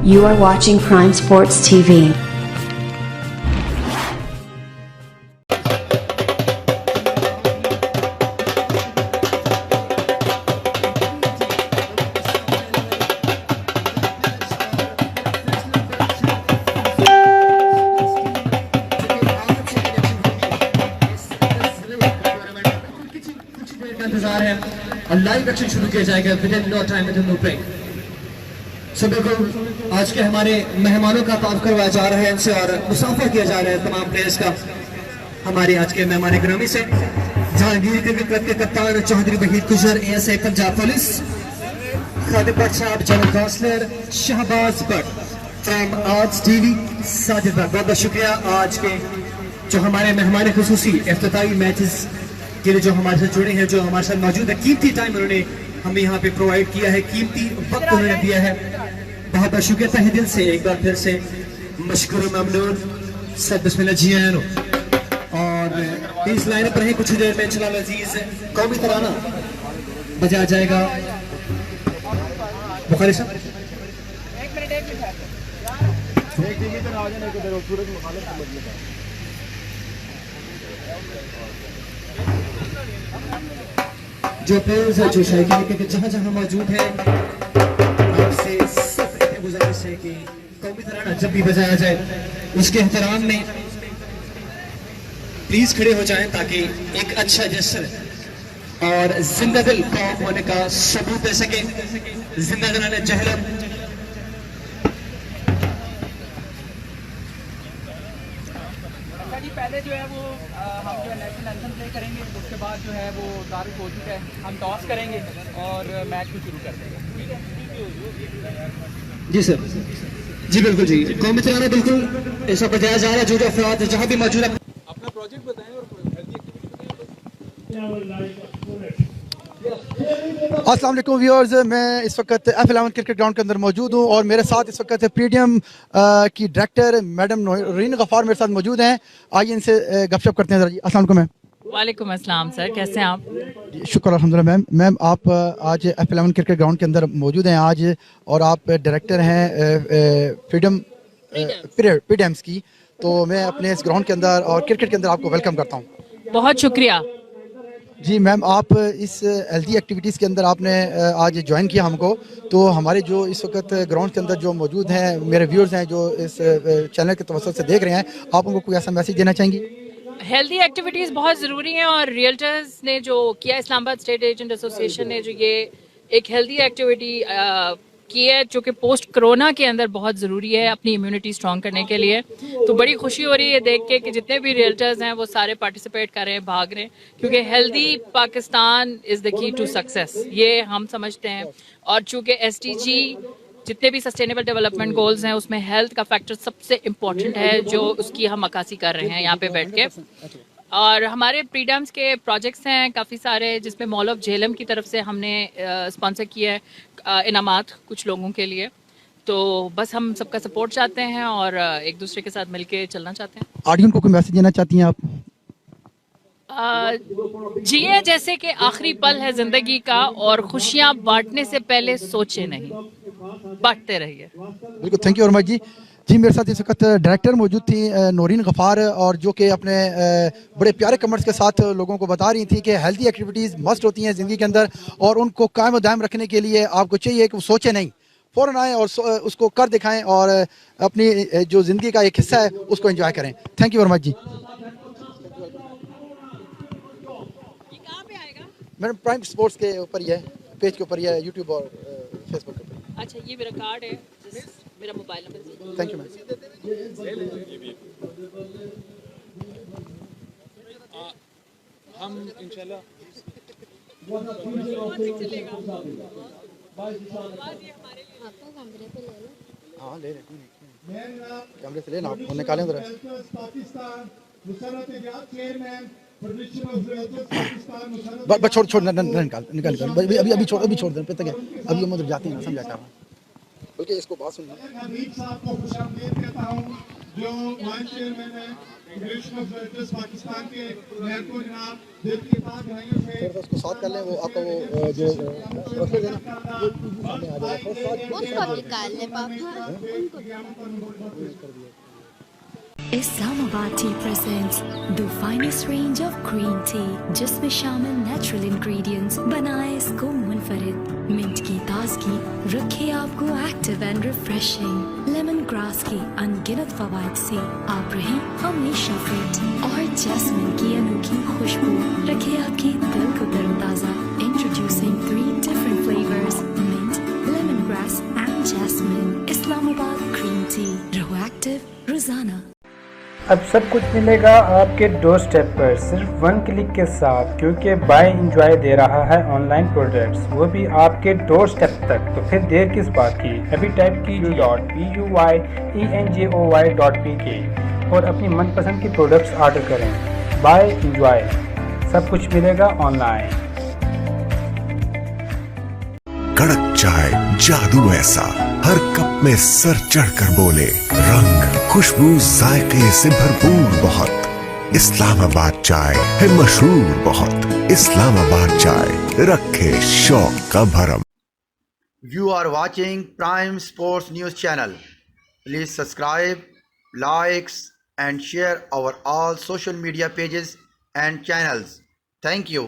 You are watching Prime Sports TV. इंतजार है और लाइव एक्शन शुरू किया जाएगा within no time within no break. So बिल्कुल आज के हमारे मेहमानों का तारुफ करवाया जा रहा है इनसे और मुसाफा किया जा रहा है तमाम प्लेयर्स का हमारे आज के मेहमान गिरामी से। जहांगीर क्रिकेट क्लब के कप्तान चौधरी वहीद गुजर ASA पंजाब पुलिस, खादिम भट्ट साहब general counsellor, Shahbaz Bhatt from Arts TV, Sajid Bhatt, बहुत बहुत शुक्रिया आज के जो हमारे मेहमान खुसूसी इफ्तिताई मैचेस के लिए जो हमारे साथ जुड़े हैं, जो हमारे साथ मौजूद है। कीमती टाइम उन्होंने हमें यहाँ पे प्रोवाइड किया है, कीमती वक्त उन्होंने दिया है। बहुत बहुत शुक्रिया तहे दिल से एक बार फिर से मशकूर ममनून। सब बिस्मिल्लाह जी आयानो और इस लाइन पर है कुछ देर में चला अजीज कौमी तराना बजाया जाएगा। बुखारी साहब जो प्लेयर्स है जो शायकीन के जहां जहां मौजूद है आपसे सिर्फ गुजारिश है कि कौमी तराना जब भी बजाया जाए उसके एहतराम में प्लीज खड़े हो जाएं ताकि एक अच्छा जश्न और जिंदा दिल कौम होने का सबूत दे सके। जिंदा दिलाने जहलम पहले जो है वो हम जो है नेशनल एंथम प्ले करेंगे, उसके बाद जो है वो तारुफ हो चुका है, हम टॉस करेंगे और मैच को शुरू कर देंगे। जी सर, जी बिल्कुल जी, कौमी तराना बिल्कुल ऐसा बजाया जा रहा है। जो जो अफराद जहाँ भी मौजूद है अपना प्रोजेक्ट बताएं और हेल्दी अस्सलाम वालेकुम व्यूअर्स, मैं इस वक्त F11 क्रिकेट ग्राउंड के अंदर मौजूद हूँ और मेरे साथ इस वक्त पीडीएम की डायरेक्टर मैडम नौरीन गफ़ार मेरे साथ मौजूद हैं। आइए इनसे गपशप करते हैं ज़रा जी। अस्सलाम वालेकुम मैम। वालेकुम अस्सलाम सर, कैसे हैं आप? शुक्र अल्हम्दुलिल्लाह मैम। मैम आप आज F11 क्रिकेट ग्राउंड के अंदर मौजूद हैं आज और आप डायरेक्टर हैं फ्रीडम पीडीएम्स की, तो मैं अपने इस ग्राउंड के अंदर और क्रिकेट के अंदर आपको वेलकम करता हूँ। बहुत शुक्रिया। जी मैम, आप इस हेल्दी एक्टिविटीज़ के अंदर आपने आज ज्वाइन किया हमको, तो हमारे जो इस वक्त ग्राउंड के अंदर जो मौजूद हैं मेरे व्यूअर्स हैं जो इस चैनल के तवज्जुह से देख रहे हैं, आप उनको कोई ऐसा मैसेज देना चाहेंगी? हेल्दी एक्टिविटीज़ बहुत ज़रूरी हैं और रियल्टर्स ने जो किया, इस्लामाबाद स्टेट एजेंट एसोसिएशन ने जो ये एक हेल्दी एक्टिविटी की है जो कि पोस्ट कोरोना के अंदर बहुत ज़रूरी है अपनी इम्यूनिटी स्ट्रॉन्ग करने के लिए, तो बड़ी खुशी हो रही है देख के कि जितने भी रियल्टर्स हैं वो सारे पार्टिसिपेट कर रहे हैं, भाग रहे हैं, क्योंकि healthy Pakistan is the key to success, ये हम समझते हैं। और चूँकि SDG जितने भी सस्टेनेबल डेवलपमेंट गोल्स हैं उसमें हेल्थ का फैक्टर सबसे इम्पोर्टेंट है, जो उसकी हम अक्कासी कर रहे हैं यहाँ पे बैठ के। और हमारे प्रीडम्स के प्रोजेक्ट्स हैं काफ़ी सारे, जिसमें मॉल ऑफ झेलम की तरफ से हमने स्पॉन्सर किया है इनामात कुछ लोगों के लिए, तो बस हम सबका सपोर्ट चाहते हैं और एक दूसरे के साथ मिलके चलना चाहते हैं। ऑडियंस को कोई मैसेज देना चाहती हैं आप? जिए जैसे कि आखिरी पल है जिंदगी का और खुशियाँ बांटने से पहले सोचे नहीं, बांटते रहिए। बिल्कुल, थैंक यू वेरी मच जी। जी मेरे साथ इस वक्त डायरेक्टर मौजूद थी नौरीन गफ़ार, और जो कि अपने बड़े प्यारे कमेंट्स के साथ लोगों को बता रही थी कि हेल्दी एक्टिविटीज़ मस्ट होती हैं ज़िंदगी के अंदर और उनको कायम और दायम रखने के लिए आपको चाहिए कि वो सोचें नहीं, फ़ौरन आएँ और उसको कर दिखाएं और अपनी जो ज़िंदगी का एक हिस्सा है उसको एंजॉय करें। थैंक यू वेरी मच जी। मैडम प्राइम स्पोर्ट्स के ऊपर ही है, पेज के ऊपर ही है, यूट्यूब और फेसबुक के ऊपर। अच्छा, ये मेरा कार्ड है, मेरा mobile number. Thank you ma'am. हम इंशाल्लाह हाँ ले कैमरे से लेना, और निकालें उधर। बस छोड़ छोड़ निकाल निकाल अभी अभी छोड़, अभी छोड़ दे पे तक है, अभी हम उधर जाते हैं, समझा क्या बल्कि इसको बात सुनना। जो वाइस चेयरमैन है फेडरेशन ऑफ जर्नलिस्ट पाकिस्तान के मेयर को जनाब दिल के साथ भाइयों से उसको साथ कर लें, वो आपका वो जो प्रोसेस है ना वो सामने आ जाएगा। उसको निकाल ले पापा उनको Islamabad Tea presents the finest range of green tea जिसमें शामिल नेचुरल इंग्रेडिएंट्स बनाए इसको मुनफरिद। मिंट की ताजगी रखे आपको active and refreshing. Lemon grass की अनगिनत फवाइद से आप रहें हमेशा फिट, और जैस्मिन की अनोखी खुशबू रखे आपके दिल को तरोताजा। Introducing 3 different flavors, mint, lemongrass and jasmine. Islamabad green tea, रहो एक्टिव रोजाना। अब सब कुछ मिलेगा आपके डोर स्टेप पर सिर्फ 1 क्लिक के साथ, क्योंकि बाय इंजॉय दे रहा है ऑनलाइन प्रोडक्ट्स, वो भी आपके डोर स्टेप तक। तो फिर देर किस बात की, अभी टाइप कीजिए .buyenjoy.pk और अपनी मनपसंद की प्रोडक्ट्स ऑर्डर करें। बाय इंजॉय, सब कुछ मिलेगा ऑनलाइन। कड़क चाय जादू ऐसा, हर कप में सर चढ़कर बोले, रंग खुशबू जायके से भरपूर बहुत। इस्लामाबाद चाय है मशहूर बहुत। इस्लामाबाद चाय रखे शौक का भरम। You are watching Prime Sports News channel. Please subscribe, likes and share our all social media pages and channels. Thank you.